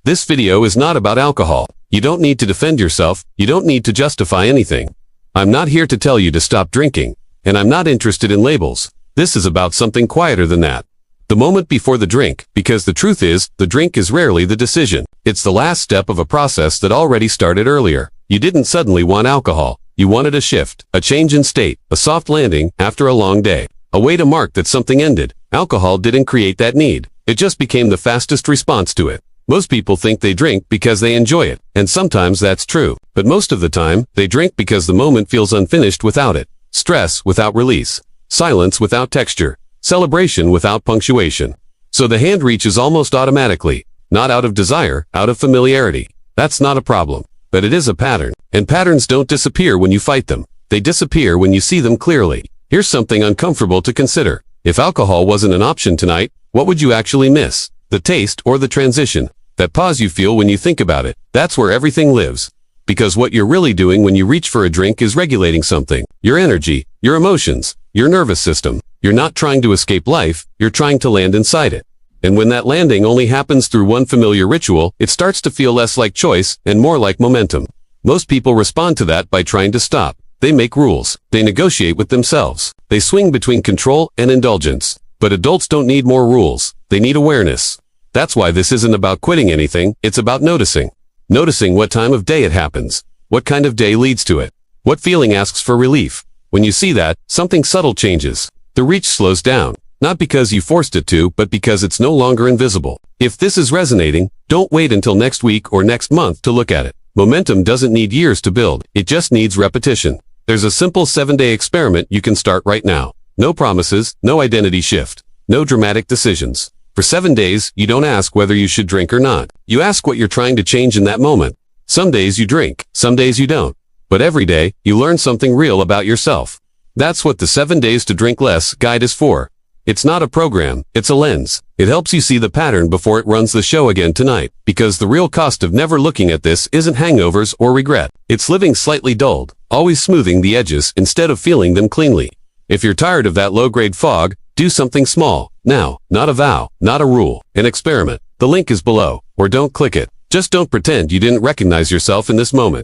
This video is not about alcohol. You don't need to defend yourself. You don't need to justify anything. I'm not here to tell you to stop drinking, and I'm not interested in labels. This is about something quieter than that. The moment before the drink, because the truth is, the drink is rarely the decision. It's the last step of a process that already started earlier. You didn't suddenly want alcohol. You wanted a shift, a change in state, a soft landing after a long day, a way to mark that something ended. Alcohol didn't create that need. It just became the fastest response to it. Most people think they drink because they enjoy it, and sometimes that's true. But most of the time, they drink because the moment feels unfinished without it. Stress without release. Silence without texture. Celebration without punctuation. So the hand reaches almost automatically, not out of desire, out of familiarity. That's not a problem, but it is a pattern. And patterns don't disappear when you fight them. They disappear when you see them clearly. Here's something uncomfortable to consider. If alcohol wasn't an option tonight, what would you actually miss? The taste or the transition? That pause you feel when you think about it. That's where everything lives. Because what you're really doing when you reach for a drink is regulating something. Your energy, your emotions, your nervous system. You're not trying to escape life, you're trying to land inside it. And when that landing only happens through one familiar ritual, it starts to feel less like choice and more like momentum. Most people respond to that by trying to stop. They make rules. They negotiate with themselves. They swing between control and indulgence. But adults don't need more rules. They need awareness. That's why this isn't about quitting anything, it's about noticing. Noticing what time of day it happens. What kind of day leads to it. What feeling asks for relief. When you see that, something subtle changes. The reach slows down, not because you forced it to, but because it's no longer invisible. If this is resonating, don't wait until next week or next month to look at it. Momentum doesn't need years to build, it just needs repetition. There's a simple 7-day experiment you can start right now. No promises, no identity shift, no dramatic decisions. For 7 days, you don't ask whether you should drink or not. You ask what you're trying to change in that moment. Some days you drink, some days you don't. But every day, you learn something real about yourself. That's what the 7 Days to Drink Less guide is for. It's not a program, it's a lens. It helps you see the pattern before it runs the show again tonight. Because the real cost of never looking at this isn't hangovers or regret. It's living slightly dulled, always smoothing the edges instead of feeling them cleanly. If you're tired of that low-grade fog, do something small. Now, not a vow, not a rule, an experiment. The link is below, or don't click it. Just don't pretend you didn't recognize yourself in this moment.